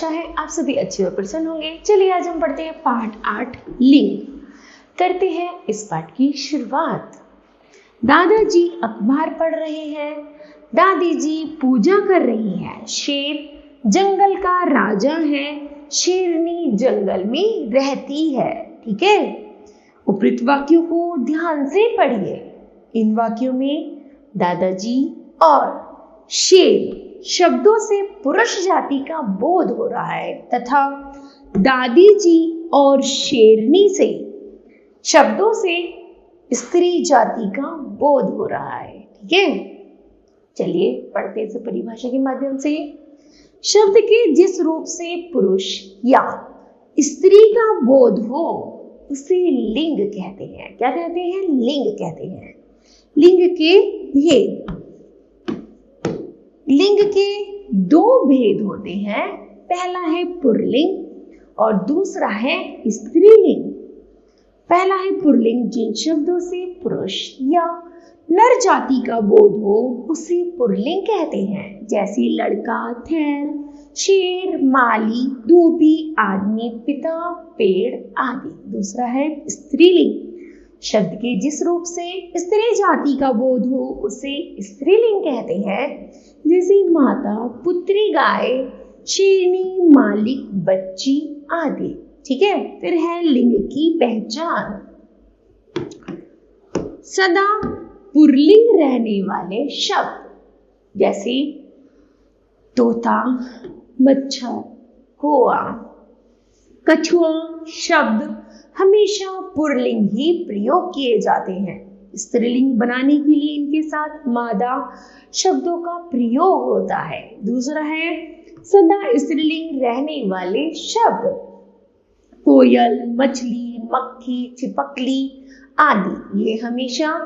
आशा है आप सभी अच्छे और प्रसन्न होंगे। चलिए आज हम पढ़ते हैं पाठ 8 लिंग। करते हैं इस पाठ की शुरुआत। दादाजी अखबार पढ़ रहे हैं, दादी जी पूजा कर रही है। शेर जंगल का राजा है, शेरनी जंगल में रहती है। ठीक है, उपयुक्त वाक्यों को ध्यान से पढ़िए। इन वाक्यों में दादाजी और शेर शब्दों से पुरुष जाति का बोध हो रहा है तथा दादी जी और शेरनी से शब्दों से स्त्री जाति का बोध हो रहा है। ठीक है, चलिए पढ़ते हैं परिभाषा के माध्यम से। शब्द के जिस रूप से पुरुष या स्त्री का बोध हो उसे लिंग कहते हैं। क्या कहते हैं? लिंग कहते हैं। लिंग के भेद। लिंग के दो भेद होते हैं, पहला है पुल्लिंग और दूसरा है स्त्रीलिंग। पहला है पुल्लिंग, जिन शब्दों से पुरुष या नर जाति का बोध हो उसे पुल्लिंग कहते हैं, जैसे लड़का, थैल, शेर, माली, धोबी, आदमी, पिता, पेड़ आदि। दूसरा है स्त्रीलिंग, शब्द के जिस रूप से स्त्री जाति का बोध हो उसे स्त्रीलिंग कहते हैं, जैसे माता, पुत्री, गाय, शेरनी, मालिक, बच्ची आदि। ठीक है, फिर है लिंग की पहचान। सदा पुल्लिंग रहने वाले शब्द जैसे तोता, मच्छर, कौआ, कछुआ शब्द हमेशा पुल्लिंग ही प्रयोग किए जाते हैं। स्त्रीलिंग बनाने के लिए इनके साथ मादा शब्दों का प्रयोग होता है। दूसरा है सदा स्त्रीलिंग रहने वाले शब्द कोयल, मछली, मक्खी, छिपकली आदि। ये हमेशा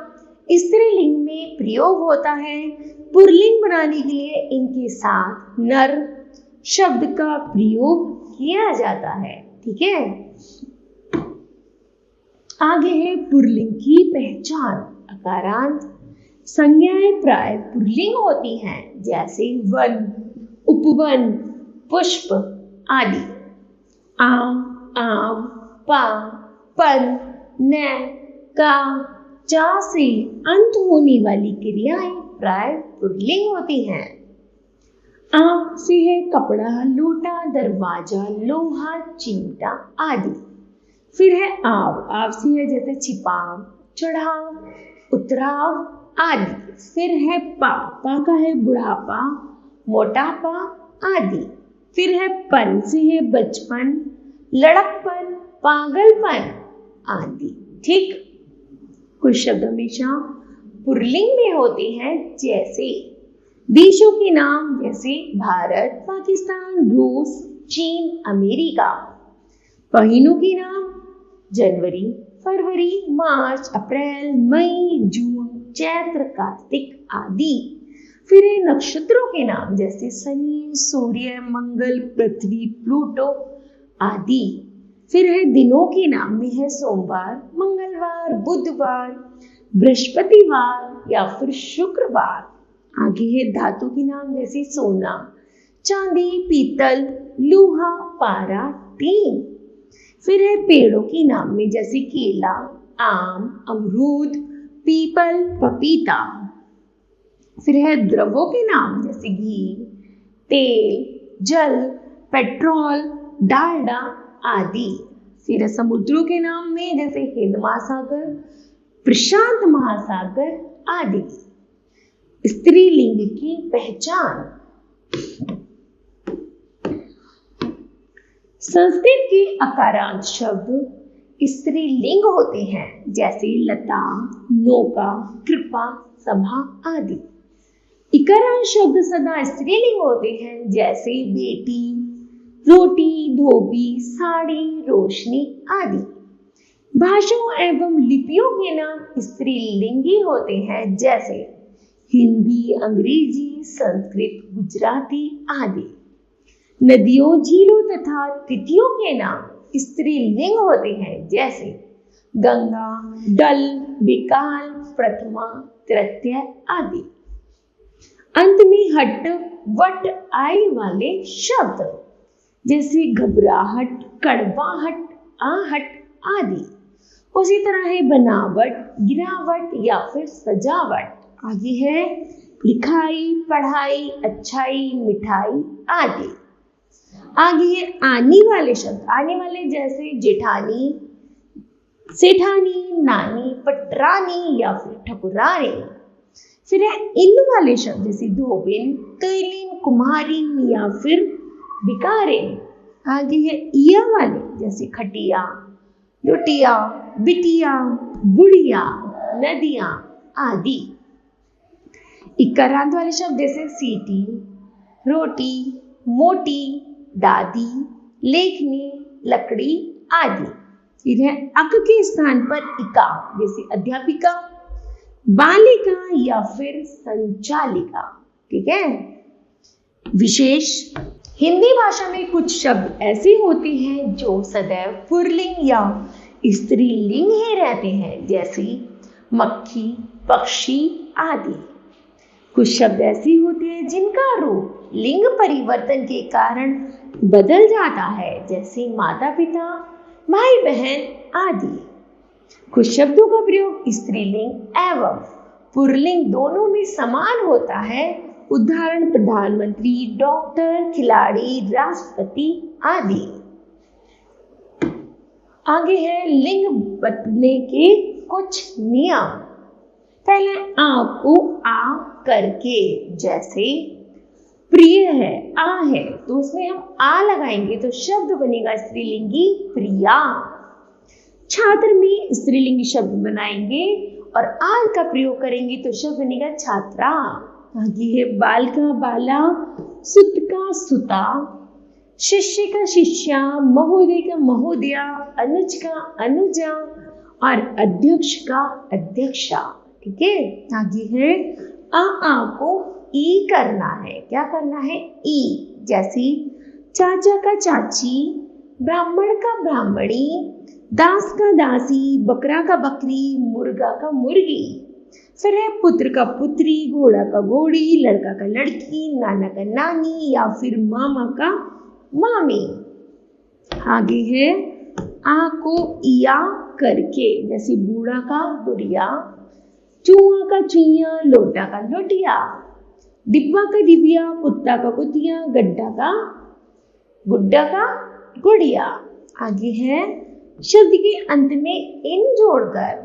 स्त्रीलिंग में प्रयोग होता है। पुल्लिंग बनाने के लिए इनके साथ नर शब्द का प्रयोग किया जाता है। ठीक है, आगे है पुल्लिंग की पहचान। अकारांत संज्ञाएं प्राय पुल्लिंग होती हैं, जैसे वन, उपवन, पुष्प आदि। आम, आम, पा, पन, न, का, चा से अंत होने वाली क्रियाएं प्राय पुल्लिंग होती हैं। आम से है कपड़ा, लोटा, दरवाजा, लोहा, चिमटा आदि। फिर है आव, आव से है जैसे छिपाव, चढ़ाव, उतराव आदि। फिर है पा, पा का है बुढ़ापा, मोटापा आदि। फिर है पन से है बचपन, लड़कपन, पागलपन आदि। ठीक, कुछ शब्द हमेशा पुल्लिंग में होते हैं, जैसे देशों के नाम जैसे भारत, पाकिस्तान, रूस, चीन, अमेरिका। महीनों के नाम जनवरी, फरवरी, मार्च, अप्रैल, मई, जून, चैत्र, कार्तिक आदि। फिर है नक्षत्रों के नाम जैसे शनि, सूर्य, मंगल, पृथ्वी, प्लूटो आदि। फिर है दिनों के नाम में है सोमवार, मंगलवार, बुधवार, बृहस्पतिवार या फिर शुक्रवार। आगे है धातु के नाम जैसे सोना, चांदी, पीतल, लोहा, पारा, टीन। फिर है पेड़ों के नाम में जैसे केला, आम, अमरूद, पीपल, पपीता। फिर है द्रवों के नाम जैसे घी, तेल, जल, पेट्रोल, डालडा आदि। फिर है समुद्रों के नाम में जैसे हिंद महासागर, प्रशांत महासागर आदि। स्त्रीलिंग की पहचान। संस्कृत के अकारांत शब्द स्त्रीलिंग होते हैं, जैसे लता, नौका, कृपा, सभा आदि। इकारांत शब्द सदा स्त्रीलिंग होते हैं, जैसे बेटी, रोटी, धोबी, साड़ी, रोशनी आदि। भाषाओं एवं लिपियों के नाम स्त्रीलिंगी होते हैं, जैसे हिंदी, अंग्रेजी, संस्कृत, गुजराती आदि। नदियों, झीलों तथा तिथियों के नाम स्त्रीलिंग होते हैं, जैसे गंगा, डल, विकाल, प्रथमा, तृतीय आदि। अंत में हट, वट, आई वाले शब्द जैसे घबराहट, कड़वाहट, आहट आदि। उसी तरह है बनावट, गिरावट या फिर सजावट। आगे है लिखाई, पढ़ाई, अच्छाई, मिठाई आदि। आगे है आने वाले शब्द। आने वाले जैसे जेठानी, सेठानी, नानी, पटरानी या फिर ठकुरानी। फिर है इन वाले शब्द जैसे धोबिन, तैलीन, कुम्हारिन या फिर बिकारिन। आगे है इया वाले जैसे खटिया, लुटिया, बिटिया, बुढ़िया, नदियां आदि। इकारांत वाले शब्द जैसे सीटी, रोटी, मोटी, दादी, लेखनी, लकड़ी आदि। फिर है अक के स्थान पर इका जैसे अध्यापिका, बालिका या फिर संचालिका। ठीक है। विशेष हिंदी भाषा में कुछ शब्द ऐसे होते हैं जो सदैव पुल्लिंग या स्त्रीलिंग ही रहते हैं, जैसे मक्खी, पक्षी आदि। कुछ शब्द ऐसे होते हैं जिनका रूप लिंग परिवर्तन के कारण बदल जाता है, जैसे माता पिता, भाई बहन आदि। कुछ शब्दों का प्रयोग स्त्रीलिंग एवं पुल्लिंग दोनों में समान होता है। उदाहरण प्रधानमंत्री, डॉक्टर, खिलाड़ी, राष्ट्रपति आदि। आगे है लिंग बदलने के कुछ नियम। पहले आ को आ करके, जैसे प्रिय है, आ है तो उसमें हम आ लगाएंगे तो शब्द बनेगा स्त्रीलिंगी प्रिया। छात्र में स्त्रीलिंगी शब्द बनाएंगे और आल का प्रयोग करेंगे तो शब्द बनेगा छात्रा। आगे है बाल का बाला, सुत का सुता, शिष्य का शिष्या, महोदय का महोदया, अनुज का अनुजा और अध्यक्ष का अध्यक्षा। ठीक है। आगे है आ को ई करना है। क्या करना है? ई। जैसे चाचा का चाची, ब्राह्मण का ब्राह्मणी, दास का दासी, बकरा का बकरी, मुर्गा का मुर्गी। फिर है पुत्र का पुत्री, घोड़ा का घोड़ी, लड़का का लड़की, नाना का नानी या फिर मामा का मामी। आगे है आ को इया करके, जैसे बूढ़ा का बुढ़िया, चूहा का चुईया, लोटा का लोटिया, डिब्बा का डिबिया, कुत्ता का कुतिया, गड्ढा का गुड्डा का गुड़िया। आगे है शब्द के अंत में इन जोड़कर,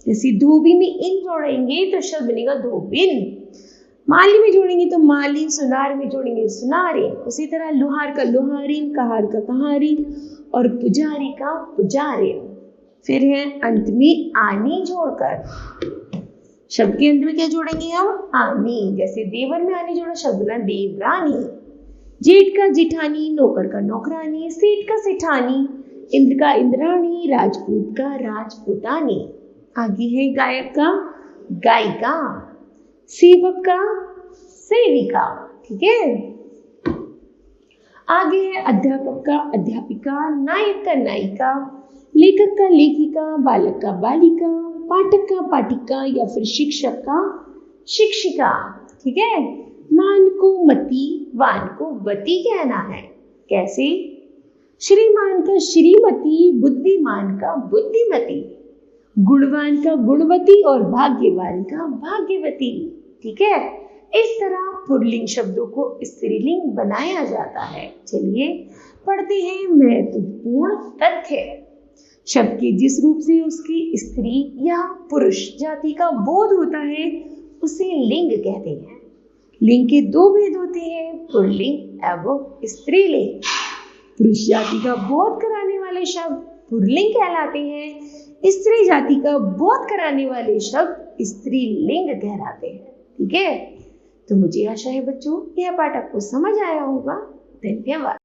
जैसे धोबी में इन जोड़ेंगे तो शब्द बनेगा धोबिन, माली में जोड़ेंगे तो माली, सुनार में जोड़ेंगे सुनारिन। उसी तरह लुहार का लुहारिन, कहार का कहारिन और पुजारी का पुजारिन। फिर है अंत में आनी जोड़कर, शब्द के अंत में क्या जोड़ेंगे हम? आनी। जैसे देवर में आनी जोड़ा शब्द बना देवरानी, जेठ का जेठानी, नौकर का नौकरानी, सेठ का सेठानी, इंद्र का इंद्राणी, राजपूत का राजपूतानी। आगे है गायक का गायिका, सेवक का सेविका। ठीक है। आगे है अध्यापक का अध्यापिका, नायक का नायिका, लेखक का लेखिका, बालक का बालिका, पाठक का पाठिका या फिर शिक्षक का शिक्षिका। ठीक है। मान को मती, वान को वती कहना है। कैसे? श्रीमान का श्रीमती, बुद्धिमान का बुद्धिमती, गुणवान का गुणवती और भाग्यवान का भाग्यवती। ठीक है। इस तरह पुल्लिंग शब्दों को स्त्रीलिंग बनाया जाता है। चलिए पढ़ते हैं महत्वपूर्ण तथ्य। शब्द के जिस रूप से उसकी स्त्री या पुरुष जाति का बोध होता है उसे लिंग कहते हैं। लिंग के दो भेद होते हैं, पुल्लिंग एवं स्त्रीलिंग। पुरुष जाति का बोध कराने वाले शब्द पुल्लिंग कहलाते हैं, स्त्री जाति का बोध कराने वाले शब्द स्त्रीलिंग कहलाते हैं। ठीक है। तो मुझे आशा है बच्चों यह पाठ आपको समझ आया होगा। धन्यवाद।